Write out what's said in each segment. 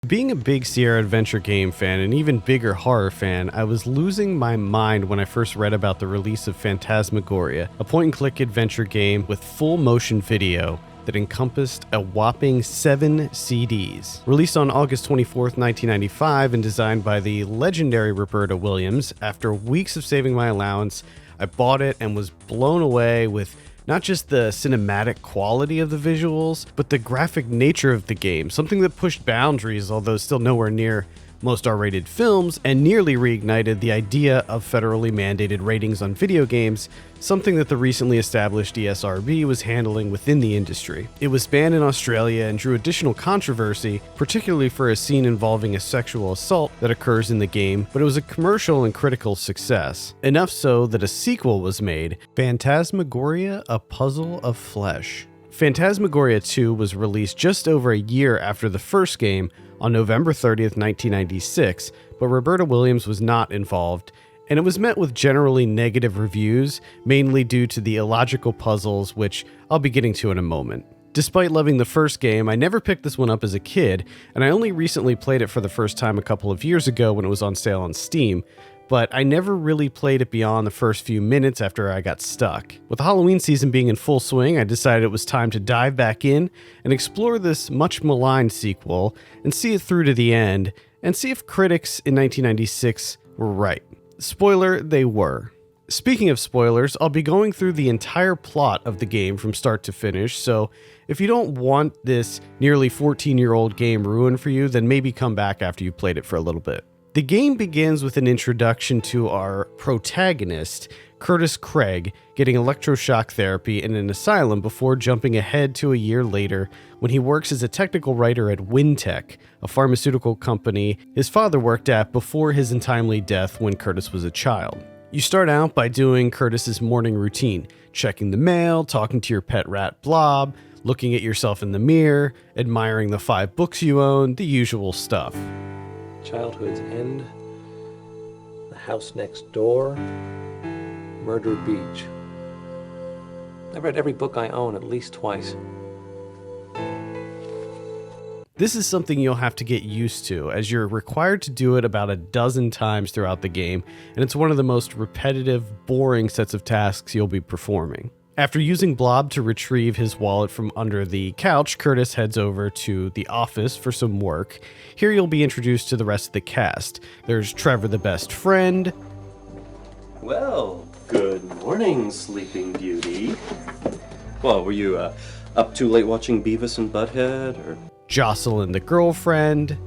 Being a big Sierra Adventure game fan and even bigger horror fan, I was losing my mind when I first read about the release of Phantasmagoria, a point-and-click adventure game with full motion video that encompassed a whopping 7 CDs. Released on August 24th, 1995 and designed by the legendary Roberta Williams, after weeks of saving my allowance, I bought it and was blown away with not just the cinematic quality of the visuals, but the graphic nature of the game, something that pushed boundaries, although still nowhere near most R-rated films, and nearly reignited the idea of federally mandated ratings on video games, something that the recently established ESRB was handling within the industry. It was banned in Australia and drew additional controversy, particularly for a scene involving a sexual assault that occurs in the game, but it was a commercial and critical success. Enough so that a sequel was made, Phantasmagoria: A Puzzle of Flesh. Phantasmagoria 2 was released just over a year after the first game on November 30th, 1996, but Roberta Williams was not involved, and it was met with generally negative reviews, mainly due to the illogical puzzles, which I'll be getting to in a moment. Despite loving the first game, I never picked this one up as a kid, and I only recently played it for the first time a couple of years ago when it was on sale on Steam, but I never really played it beyond the first few minutes after I got stuck. With the Halloween season being in full swing, I decided it was time to dive back in and explore this much maligned sequel and see it through to the end, and see if critics in 1996 were right. Spoiler, they were. Speaking of spoilers, I'll be going through the entire plot of the game from start to finish, so if you don't want this nearly 14-year-old game ruined for you, then maybe come back after you've played it for a little bit. The game begins with an introduction to our protagonist, Curtis Craig, getting electroshock therapy in an asylum before jumping ahead to a year later when he works as a technical writer at Wintec, a pharmaceutical company his father worked at before his untimely death when Curtis was a child. You start out by doing Curtis's morning routine, checking the mail, talking to your pet rat Blob, looking at yourself in the mirror, admiring the 5 books you own, the usual stuff. Childhood's End, The House Next Door, Murder Beach. I've read every book I own at least twice. This is something you'll have to get used to, as you're required to do it about a dozen times throughout the game, and it's one of the most repetitive, boring sets of tasks you'll be performing. After using Blob to retrieve his wallet from under the couch, Curtis heads over to the office for some work. Here you'll be introduced to the rest of the cast. There's Trevor the best friend. Well, good morning, Sleeping Beauty. Well, were you up too late watching Beavis and Butthead, or? Jocelyn the girlfriend.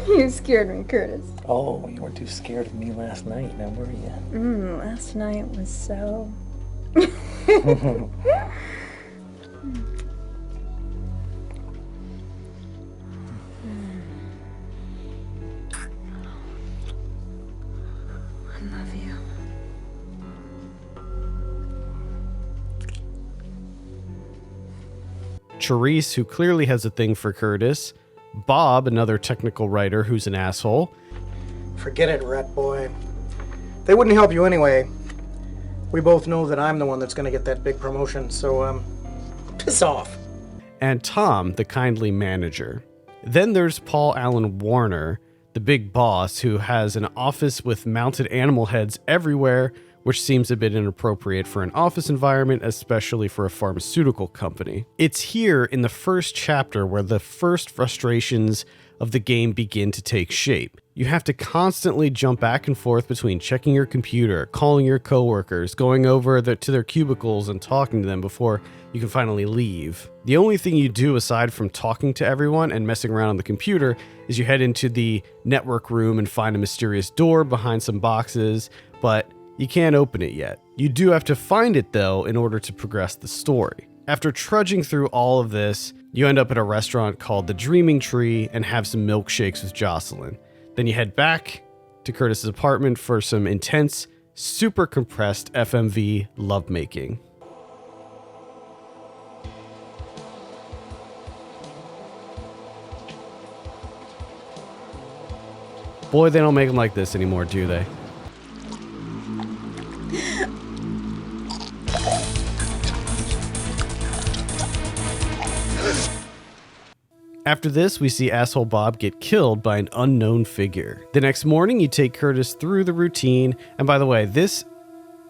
You scared me, Curtis. Oh, you weren't too scared of me last night, now were you? Last night was so... I love you. Charisse, who clearly has a thing for Curtis. Bob, another technical writer who's an asshole. Forget it, rat boy. They wouldn't help you anyway. We both know that I'm the one that's gonna get that big promotion, so, piss off. And Tom, the kindly manager. Then there's Paul Allen Warner, the big boss, who has an office with mounted animal heads everywhere, which seems a bit inappropriate for an office environment, especially for a pharmaceutical company. It's here in the first chapter where the first frustrations of the game begin to take shape. You have to constantly jump back and forth between checking your computer, calling your coworkers, going over to their cubicles and talking to them before you can finally leave. The only thing you do aside from talking to everyone and messing around on the computer is you head into the network room and find a mysterious door behind some boxes, but you can't open it yet. You do have to find it though in order to progress the story. After trudging through all of this, you end up at a restaurant called The Dreaming Tree and have some milkshakes with Jocelyn. Then you head back to Curtis's apartment for some intense, super compressed FMV lovemaking. Boy, they don't make them like this anymore, do they? After this, we see asshole Bob get killed by an unknown figure. The next morning, you take Curtis through the routine, and by the way, this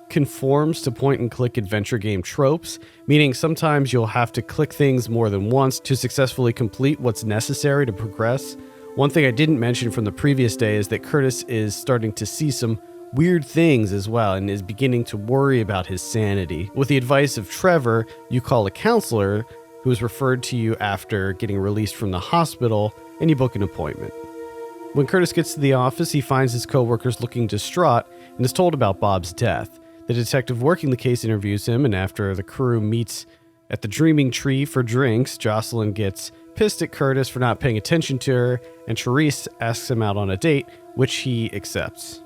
conforms to point-and-click adventure game tropes, meaning sometimes you'll have to click things more than once to successfully complete what's necessary to progress. One thing I didn't mention from the previous day is that Curtis is starting to see some weird things as well and is beginning to worry about his sanity. With the advice of Trevor, you call a counselor who is referred to you after getting released from the hospital, and you book an appointment. When Curtis gets to the office, he finds his coworkers looking distraught and is told about Bob's death. The detective working the case interviews him, and after the crew meets at the Dreaming Tree for drinks, Jocelyn gets pissed at Curtis for not paying attention to her, and Therese asks him out on a date, which he accepts.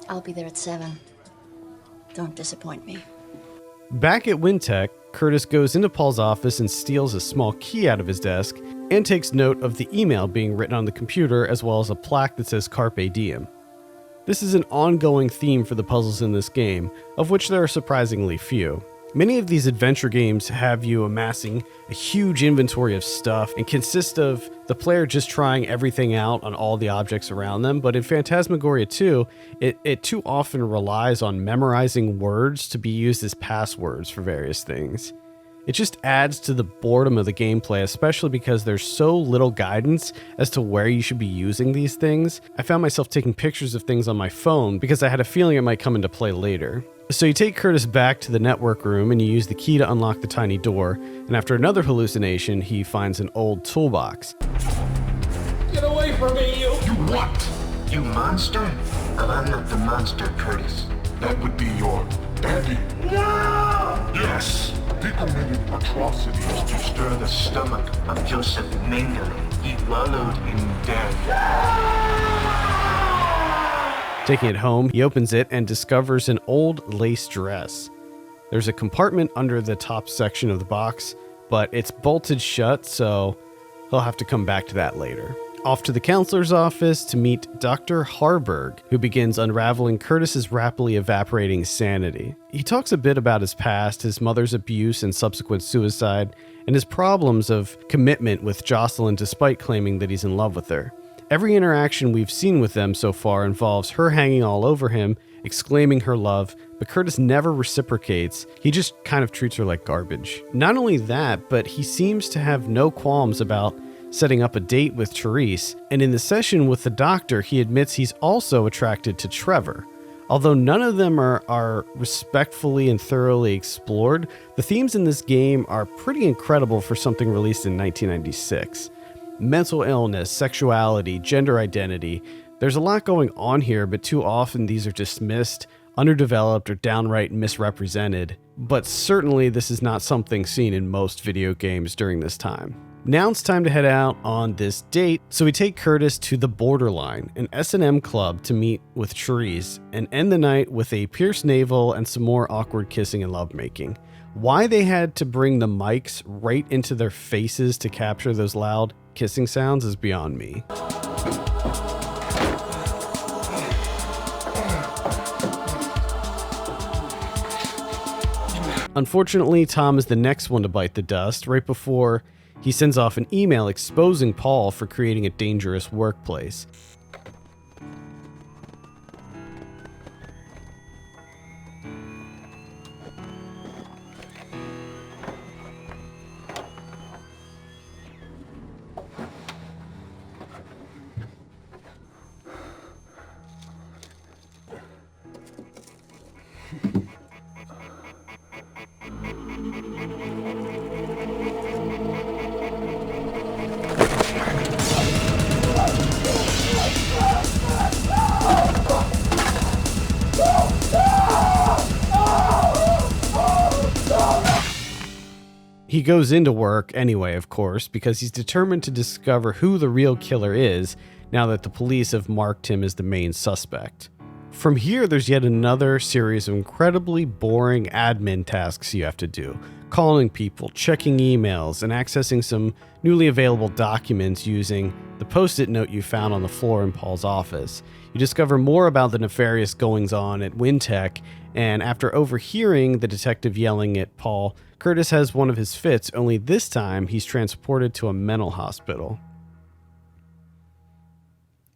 I'll be there at 7. Don't disappoint me. Back at Wintec, Curtis goes into Paul's office and steals a small key out of his desk and takes note of the email being written on the computer, as well as a plaque that says Carpe Diem. This is an ongoing theme for the puzzles in this game, of which there are surprisingly few. Many of these adventure games have you amassing a huge inventory of stuff and consist of the player just trying everything out on all the objects around them, but in Phantasmagoria 2, it too often relies on memorizing words to be used as passwords for various things. It just adds to the boredom of the gameplay, especially because there's so little guidance as to where you should be using these things. I found myself taking pictures of things on my phone because I had a feeling it might come into play later. So you take Curtis back to the network room and you use the key to unlock the tiny door, and after another hallucination, he finds an old toolbox. Get away from me, you! You what? You monster? Well, I'm not the monster, Curtis. That would be your daddy. No! Yes. They committed atrocities To stir the stomach of Joseph Mengele, he wallowed in death. Taking it home, he opens it and discovers an old lace dress. There's a compartment under the top section of the box, but it's bolted shut, so he'll have to come back to that later. Off to the counselor's office to meet Dr. Harburg, who begins unraveling Curtis's rapidly evaporating sanity. He talks a bit about his past, his mother's abuse and subsequent suicide, and his problems of commitment with Jocelyn despite claiming that he's in love with her. Every interaction we've seen with them so far involves her hanging all over him, exclaiming her love, but Curtis never reciprocates. He just kind of treats her like garbage. Not only that, but he seems to have no qualms about setting up a date with Therese, and in the session with the doctor, he admits he's also attracted to Trevor. Although none of them are respectfully and thoroughly explored, the themes in this game are pretty incredible for something released in 1996. Mental illness, sexuality, gender identity. There's a lot going on here, but too often these are dismissed, underdeveloped, or downright misrepresented. But certainly this is not something seen in most video games during this time. Now it's time to head out on this date, so we take Curtis to the Borderline, an S&M club, to meet with Therese and end the night with a pierced navel and some more awkward kissing and lovemaking. Why they had to bring the mics right into their faces to capture those loud kissing sounds is beyond me. Unfortunately, Tom is the next one to bite the dust right before he sends off an email exposing Paul for creating a dangerous workplace. He goes into work anyway, of course, because he's determined to discover who the real killer is now that the police have marked him as the main suspect. From here, there's yet another series of incredibly boring admin tasks you have to do. Calling people, checking emails, and accessing some newly available documents using the post-it note you found on the floor in Paul's office. You discover more about the nefarious goings-on at Wintec, and after overhearing the detective yelling at Paul, Curtis has one of his fits, only this time he's transported to a mental hospital.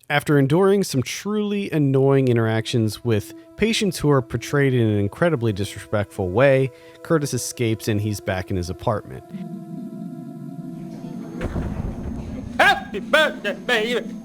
After enduring some truly annoying interactions with patients who are portrayed in an incredibly disrespectful way, Curtis escapes and he's back in his apartment. Happy birthday, baby!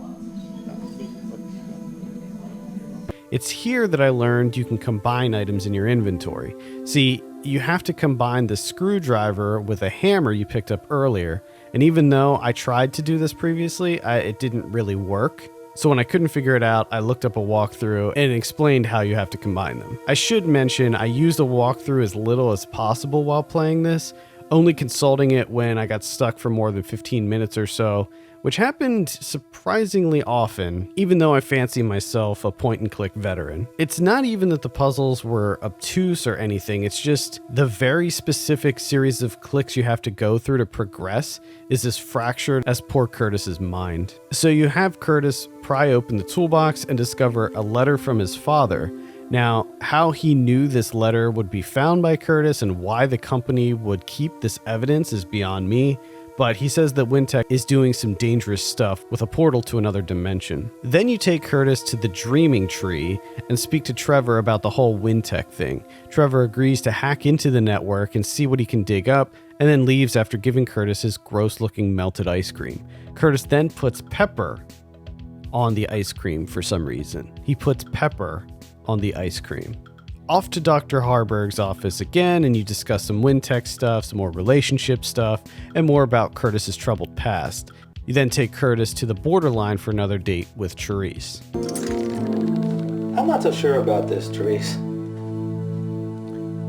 It's here that I learned you can combine items in your inventory. See, you have to combine the screwdriver with a hammer you picked up earlier, and even though I tried to do this previously, it didn't really work. So when I couldn't figure it out, I looked up a walkthrough and it explained how you have to combine them. I should mention I used a walkthrough as little as possible while playing this, only consulting it when I got stuck for more than 15 minutes or so, which happened surprisingly often, even though I fancy myself a point-and-click veteran. It's not even that the puzzles were obtuse or anything, it's just the very specific series of clicks you have to go through to progress is as fractured as poor Curtis's mind. So you have Curtis pry open the toolbox and discover a letter from his father. Now, how he knew this letter would be found by Curtis and why the company would keep this evidence is beyond me, but he says that Wintec is doing some dangerous stuff with a portal to another dimension. Then you take Curtis to the Dreaming Tree and speak to Trevor about the whole Wintec thing. Trevor agrees to hack into the network and see what he can dig up, and then leaves after giving Curtis his gross-looking melted ice cream. Curtis then puts pepper on the ice cream for some reason. He puts pepper on the ice cream. Off to Dr. Harburg's office again, and you discuss some Wintec stuff, some more relationship stuff, and more about Curtis's troubled past. You then take Curtis to the borderline for another date with Therese. I'm not so sure about this, Therese.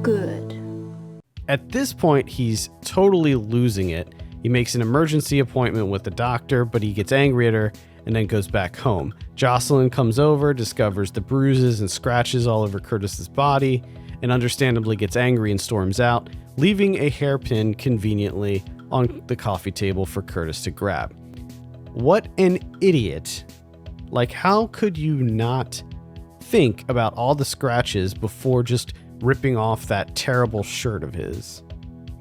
Good. At this point, he's totally losing it. He makes an emergency appointment with the doctor, but he gets angry at her and then goes back home. Jocelyn comes over, discovers the bruises and scratches all over Curtis's body, and understandably gets angry and storms out, leaving a hairpin conveniently on the coffee table for Curtis to grab. What an idiot. Like, how could you not think about all the scratches before just ripping off that terrible shirt of his?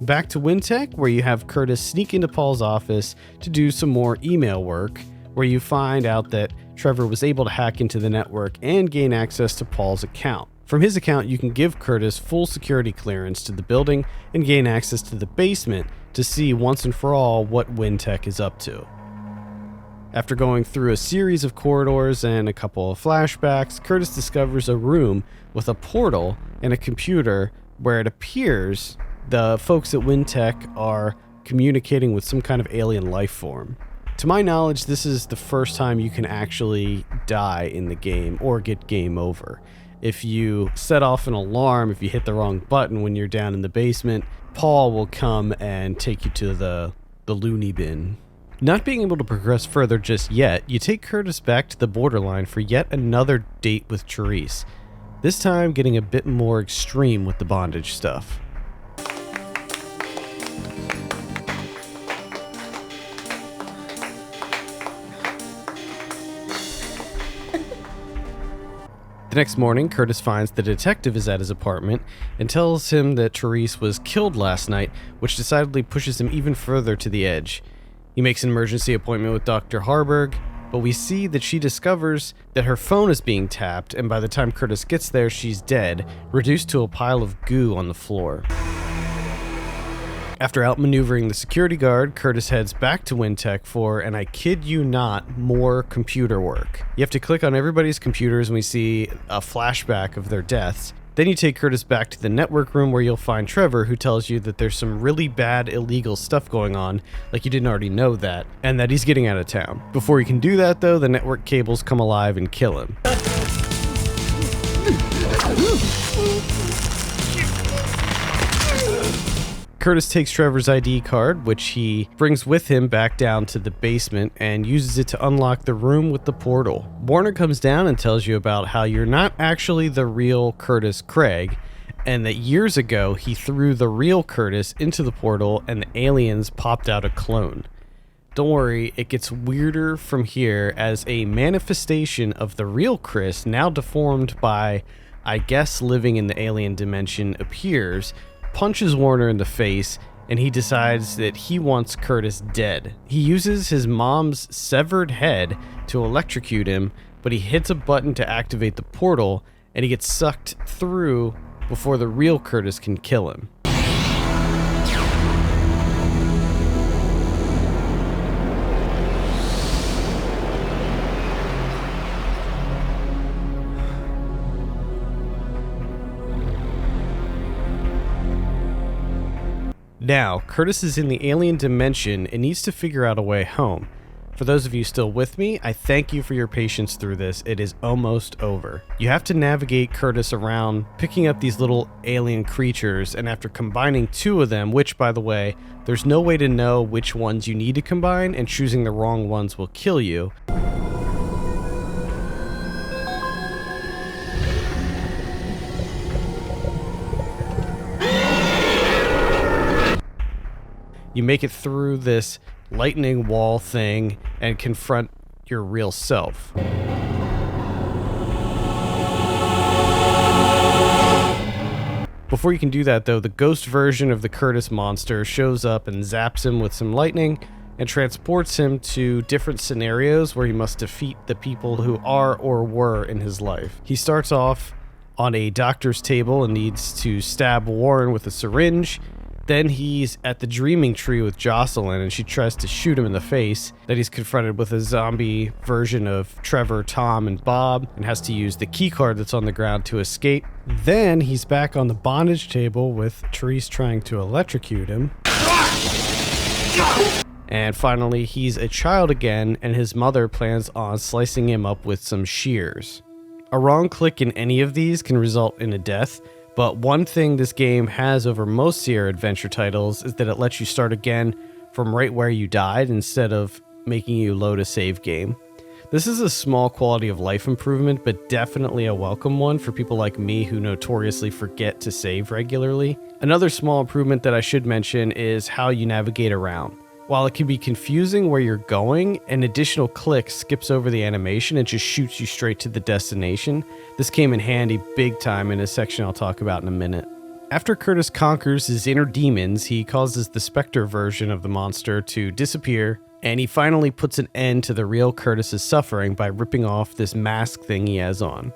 Back to Wintec, where you have Curtis sneak into Paul's office to do some more email work, where you find out that Trevor was able to hack into the network and gain access to Paul's account. From his account, you can give Curtis full security clearance to the building and gain access to the basement to see once and for all what Wintec is up to. After going through a series of corridors and a couple of flashbacks, Curtis discovers a room with a portal and a computer where it appears the folks at Wintec are communicating with some kind of alien life form. To my knowledge, this is the first time you can actually die in the game or get game over. If you set off an alarm, if you hit the wrong button when you're down in the basement, Paul will come and take you to the loony bin. Not being able to progress further just yet, you take Curtis back to the borderline for yet another date with Therese. This time getting a bit more extreme with the bondage stuff. The next morning, Curtis finds the detective is at his apartment and tells him that Therese was killed last night, which decidedly pushes him even further to the edge. He makes an emergency appointment with Dr. Harburg, but we see that she discovers that her phone is being tapped, and by the time Curtis gets there, she's dead, reduced to a pile of goo on the floor. After outmaneuvering the security guard, Curtis heads back to Wintec for, and I kid you not, more computer work. You have to click on everybody's computers and we see a flashback of their deaths. Then you take Curtis back to the network room where you'll find Trevor, who tells you that there's some really bad illegal stuff going on, like you didn't already know that, and that he's getting out of town. Before he can do that though, the network cables come alive and kill him. Curtis takes Trevor's ID card, which he brings with him back down to the basement and uses it to unlock the room with the portal. Warner comes down and tells you about how you're not actually the real Curtis Craig, and that years ago he threw the real Curtis into the portal and the aliens popped out a clone. Don't worry, it gets weirder from here as a manifestation of the real Chris, now deformed by, I guess, living in the alien dimension, appears, punches Warner in the face, and he decides that he wants Curtis dead. He uses his mom's severed head to electrocute him, but he hits a button to activate the portal, and he gets sucked through before the real Curtis can kill him. Now, Curtis is in the alien dimension and needs to figure out a way home. For those of you still with me, I thank you for your patience through this. It is almost over. You have to navigate Curtis around, picking up these little alien creatures, and after combining 2 of them, which, by the way, there's no way to know which ones you need to combine, and choosing the wrong ones will kill you. You make it through this lightning wall thing and confront your real self. Before you can do that, though, the ghost version of the Curtis monster shows up and zaps him with some lightning and transports him to different scenarios where he must defeat the people who are or were in his life. He starts off on a doctor's table and needs to stab Warren with a syringe. Then he's at the dreaming tree with Jocelyn and she tries to shoot him in the face. Then he's confronted with a zombie version of Trevor, Tom, and Bob and has to use the key card that's on the ground to escape. Then he's back on the bondage table with Therese trying to electrocute him. And finally, he's a child again and his mother plans on slicing him up with some shears. A wrong click in any of these can result in a death. But one thing this game has over most Sierra Adventure titles is that it lets you start again from right where you died instead of making you load a save game. This is a small quality of life improvement, but definitely a welcome one for people like me who notoriously forget to save regularly. Another small improvement that I should mention is how you navigate around. While it can be confusing where you're going, an additional click skips over the animation and just shoots you straight to the destination. This came in handy big time in a section I'll talk about in a minute. After Curtis conquers his inner demons, he causes the Spectre version of the monster to disappear, and he finally puts an end to the real Curtis's suffering by ripping off this mask thing he has on.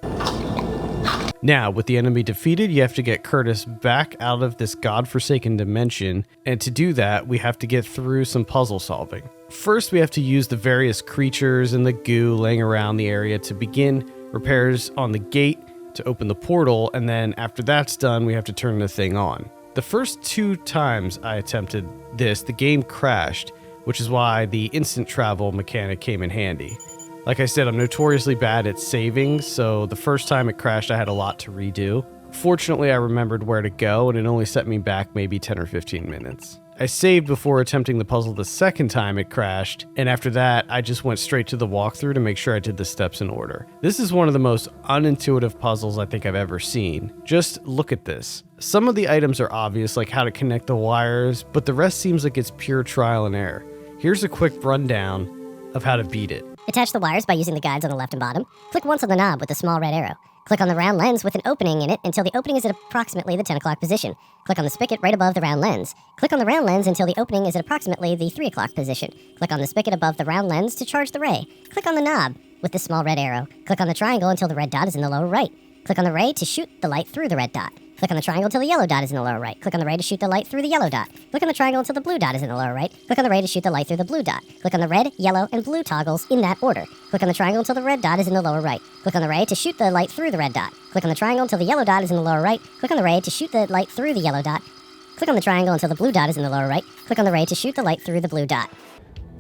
Now, with the enemy defeated, you have to get Curtis back out of this godforsaken dimension, and to do that, we have to get through some puzzle solving. First, we have to use the various creatures and the goo laying around the area to begin repairs on the gate to open the portal, and then after that's done, we have to turn the thing on. The first 2 times I attempted this, the game crashed, which is why the instant travel mechanic came in handy. Like I said, I'm notoriously bad at saving, so the first time it crashed, I had a lot to redo. Fortunately, I remembered where to go, and it only set me back maybe 10 or 15 minutes. I saved before attempting the puzzle the second time it crashed, and after that, I just went straight to the walkthrough to make sure I did the steps in order. This is one of the most unintuitive puzzles I think I've ever seen. Just look at this. Some of the items are obvious, like how to connect the wires, but the rest seems like it's pure trial and error. Here's a quick rundown of how to beat it. Attach the wires by using the guides on the left and bottom. Click once on the knob with the small red arrow. Click on the round lens with an opening in it until the opening is at approximately the 10 o'clock position. Click on the spigot right above the round lens. Click on the round lens until the opening is at approximately the 3 o'clock position. Click on the spigot above the round lens to charge the ray. Click on the knob with the small red arrow. Click on the triangle until the red dot is in the lower right. Click on the ray to shoot the light through the red dot. Click on the triangle until the yellow dot is in the lower right. Click on the ray to shoot the light through the yellow dot. Click on the triangle until the blue dot is in the lower right. Click on the ray to shoot the light through the blue dot. Click on the red, yellow, and blue toggles in that order. Click on the triangle until the red dot is in the lower right. Click on the ray to shoot the light through the red dot. Click on the triangle until the yellow dot is in the lower right. Click on the ray to shoot the light through the yellow dot. Click on the triangle until the blue dot is in the lower right. Click on the ray to shoot the light through the blue dot.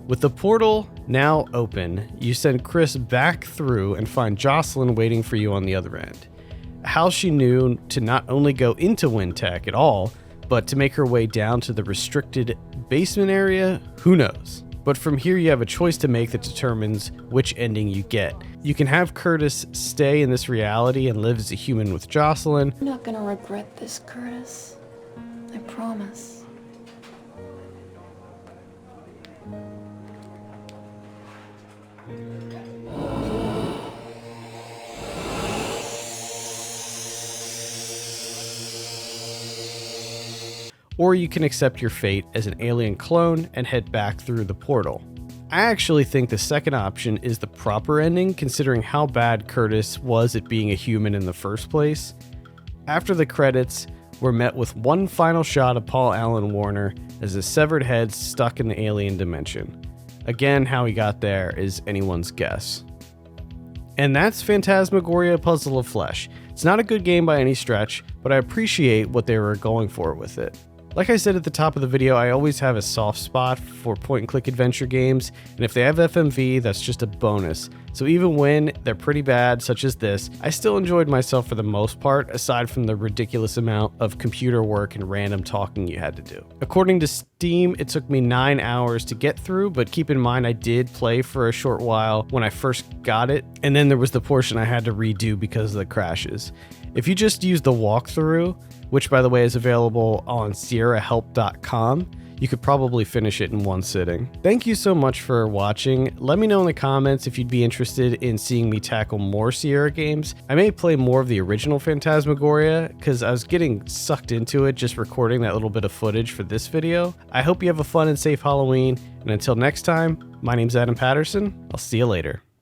With the portal now open, you send Chris back through and find Jocelyn waiting for you on the other end. How she knew to not only go into Wintec at all, but to make her way down to the restricted basement area, who knows? But from here you have a choice to make that determines which ending you get. You can have Curtis stay in this reality and live as a human with Jocelyn. You're not gonna regret this, Curtis. I promise. or you can accept your fate as an alien clone and head back through the portal. I actually think the second option is the proper ending, considering how bad Curtis was at being a human in the first place. After the credits, we're met with one final shot of Paul Allen Warner as his severed head stuck in the alien dimension. Again, how he got there is anyone's guess. And that's Phantasmagoria: Puzzle of Flesh. It's not a good game by any stretch, but I appreciate what they were going for with it. Like I said at the top of the video, I always have a soft spot for point-and-click adventure games, and if they have FMV, that's just a bonus. So even when they're pretty bad, such as this, I still enjoyed myself for the most part, aside from the ridiculous amount of computer work and random talking you had to do. According to Steam, it took me 9 hours to get through, but keep in mind I did play for a short while when I first got it, and then there was the portion I had to redo because of the crashes. If you just use the walkthrough, which by the way is available on SierraHelp.com, you could probably finish it in one sitting. Thank you so much for watching. Let me know in the comments if you'd be interested in seeing me tackle more Sierra games. I may play more of the original Phantasmagoria because I was getting sucked into it just recording that little bit of footage for this video. I hope you have a fun and safe Halloween, and until next time, my name's Adam Patterson. I'll see you later.